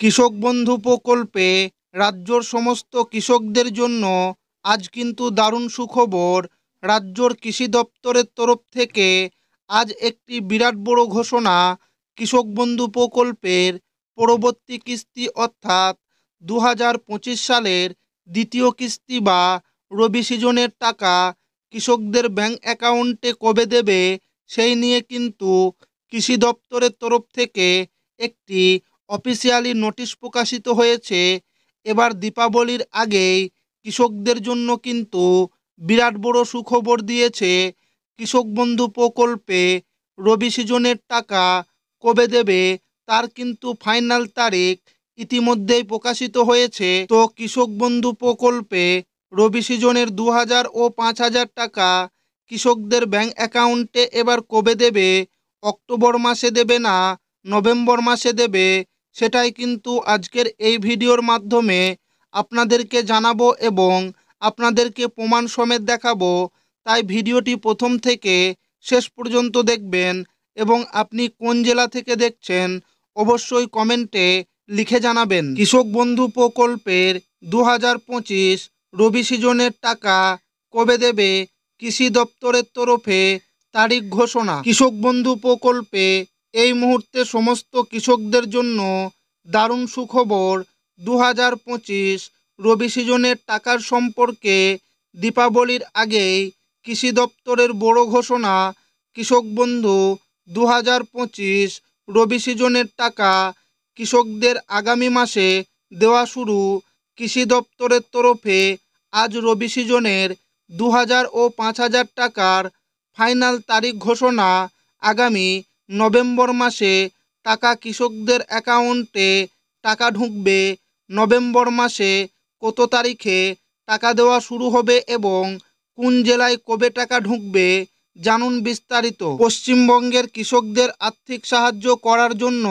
কৃষক বন্ধু প্রকল্পে রাজ্যর সমস্ত কৃষকদের জন্য আজ কিন্তু দারুণ সুখবর। রাজ্যর কৃষি দপ্তরের তরফ থেকে আজ একটি বিরাট বড় ঘোষণা। কৃষক বন্ধু প্রকল্পের পরবর্তী কিস্তি অর্থাৎ 2025 সালের দ্বিতীয় কিস্তি বা রবি সিজনের টাকা কৃষকদের ব্যাংক অ্যাকাউন্টে কবে দেবে সেই নিয়ে কিন্তু কৃষি দপ্তরের তরফ থেকে একটি অফিসিয়ালি নোটিশ প্রকাশিত হয়েছে। এবার দীপাবলির আগেই কৃষকদের জন্য কিন্তু বিরাট বড় সুখবর দিয়েছে। কৃষক বন্ধু প্রকল্পে রবি সিজনের টাকা কবে দেবে তার কিন্তু ফাইনাল তারিখ ইতিমধ্যেই প্রকাশিত হয়েছে। তো কৃষক বন্ধু প্রকল্পে রবি সিজনের 2000 ও 5000 টাকা কৃষকদের ব্যাংক অ্যাকাউন্টে এবার কবে দেবে, অক্টোবর মাসে দেবে না নভেম্বর মাসে দেবে, সেটাই কিন্তু আজকের এই ভিডিওর মাধ্যমে আপনাদেরকে জানাবো এবং আপনাদেরকে প্রমাণ সমেত দেখাবো। তাই ভিডিওটি প্রথম থেকে শেষ পর্যন্ত দেখবেন এবং আপনি কোন জেলা থেকে দেখছেন অবশ্যই কমেন্টে লিখে জানাবেন। কৃষক বন্ধু প্রকল্পের 2025 রবি সিজনের টাকা কবে দেবে কৃষি দপ্তরের তরফে তারিখ ঘোষণা। কৃষক বন্ধু প্রকল্পে এই মুহূর্তে সমস্ত কৃষকদের জন্য দারুণ সুখবর। 2025 রবি সিজনের টাকার সম্পর্কে দীপাবলির আগেই কৃষি দপ্তরের বড় ঘোষণা। কৃষক বন্ধু 2025 রবি সিজনের টাকা কৃষকদের আগামী মাসে দেওয়া শুরু। কৃষি দপ্তরের তরফে আজ রবি সিজনের 2000 ও 5000 টাকার ফাইনাল তারিখ ঘোষণা। আগামী নভেম্বর মাসে টাকা কৃষকদের অ্যাকাউন্টে টাকা ঢুকবে। নভেম্বর মাসে কত তারিখে টাকা দেওয়া শুরু হবে এবং কোন জেলায় কবে টাকা ঢুকবে জানুন বিস্তারিত। পশ্চিমবঙ্গের কৃষকদের আর্থিক সাহায্য করার জন্য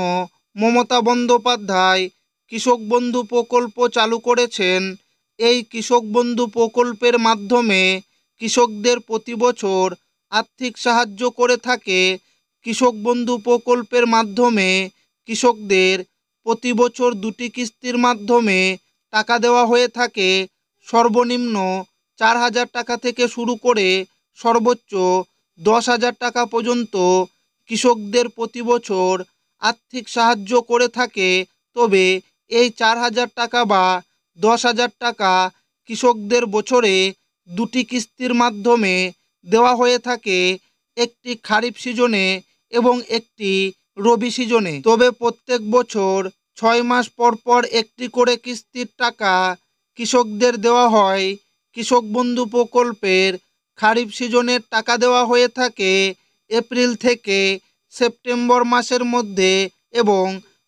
মমতা বন্দ্যোপাধ্যায় কৃষক বন্ধু প্রকল্প চালু করেছেন। এই কৃষক বন্ধু প্রকল্পের মাধ্যমে কৃষকদের প্রতি বছর আর্থিক সাহায্য করে থাকে। কৃষক বন্ধু প্রকল্পের মাধ্যমে কৃষকদের প্রতি বছর 2টি কিস্তির মাধ্যমে টাকা দেওয়া হয়ে থাকে। সর্বনিম্ন 4000 টাকা থেকে শুরু করে সর্বোচ্চ 10,000 টাকা পর্যন্ত কৃষকদের প্রতি বছর আর্থিক সাহায্য করে থাকে। তবে এই 4000 টাকা বা 10,000 টাকা কৃষকদের বছরে 2টি কিস্তির মাধ্যমে দেওয়া হয়ে থাকে, একটি খারিফ সিজনে এবং একটি রবি সিজনে। তবে প্রত্যেক বছর 6 মাস পর পর একটি করে কিস্তির টাকা কৃষকদের দেওয়া হয়। কৃষক বন্ধু প্রকল্পের খারিফ সিজনের টাকা দেওয়া হয়ে থাকে এপ্রিল থেকে সেপ্টেম্বর মাসের মধ্যে এবং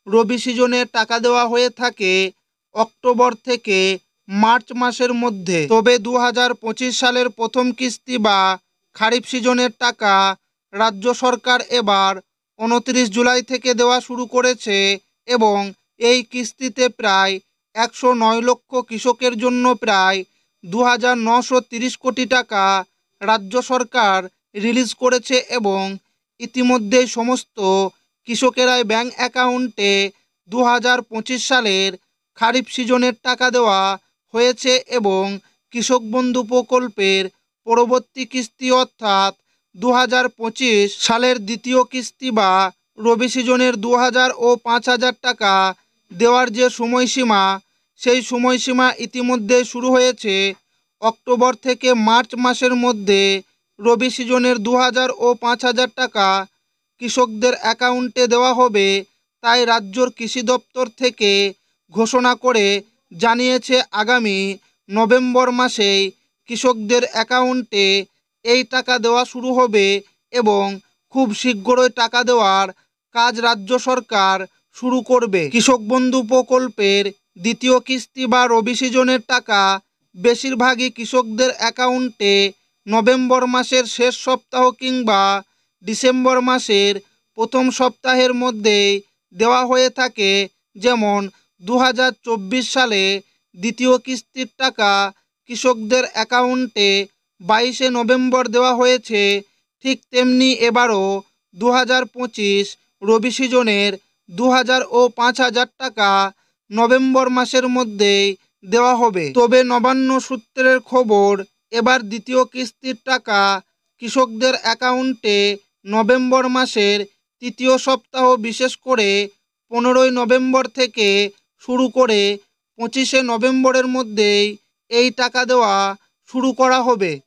রবি সিজনে টাকা দেওয়া হয়ে থাকে অক্টোবর থেকে মার্চ মাসের মধ্যে। তবে 2025 সালের প্রথম কিস্তি বা খারিফ সিজনের টাকা রাজ্য সরকার এবার 29 জুলাই থেকে দেওয়া শুরু করেছে এবং এই কিস্তিতে প্রায় 109 লক্ষ কৃষকের জন্য প্রায় 2930 কোটি টাকা রাজ্য সরকার রিলিজ করেছে এবং ইতিমধ্যেই সমস্ত কৃষকেরাই ব্যাংক অ্যাকাউন্টে 2025 সালের খারিফ সিজনের টাকা দেওয়া হয়েছে এবং কৃষক বন্ধু প্রকল্পের পরবর্তী কিস্তি অর্থাৎ 2025 সালের দ্বিতীয় কিস্তি বা রবি সিজনের 2000 ও 5000 টাকা দেওয়ার যে সময়সীমা, সেই সময়সীমা ইতিমধ্যে শুরু হয়েছে। অক্টোবর থেকে মার্চ মাসের মধ্যে রবি সিজনের 2000 ও 5000 টাকা কৃষকদের অ্যাকাউন্টে দেওয়া হবে। তাই রাজ্যর কৃষি দপ্তর থেকে ঘোষণা করে জানিয়েছে আগামী নভেম্বর মাসেই কৃষকদের অ্যাকাউন্টে এই টাকা দেওয়া শুরু হবে এবং খুব শীঘ্রই টাকা দেওয়ার কাজ রাজ্য সরকার শুরু করবে। কৃষক বন্ধু প্রকল্পের দ্বিতীয় কিস্তি বা রবি সিজনের টাকা বেশিরভাগই কৃষকদের অ্যাকাউন্টে নভেম্বর মাসের শেষ সপ্তাহ কিংবা ডিসেম্বর মাসের প্রথম সপ্তাহের মধ্যে দেওয়া হয়ে থাকে। যেমন 2024 সালে দ্বিতীয় কিস্তির টাকা কৃষকদের অ্যাকাউন্টে 22শে নভেম্বর দেওয়া হয়েছে, ঠিক তেমনি এবারও 2025 রবি সিজনের 2000 ও 5000 টাকা নভেম্বর মাসের মধ্যেই দেওয়া হবে। তবে নবান্ন সূত্রের খবর, এবার দ্বিতীয় কিস্তির টাকা কৃষকদের অ্যাকাউন্টে নভেম্বর মাসের তৃতীয় সপ্তাহ, বিশেষ করে 15ই নভেম্বর থেকে শুরু করে 25শে নভেম্বরের মধ্যেই এই টাকা দেওয়া শুরু করা হবে।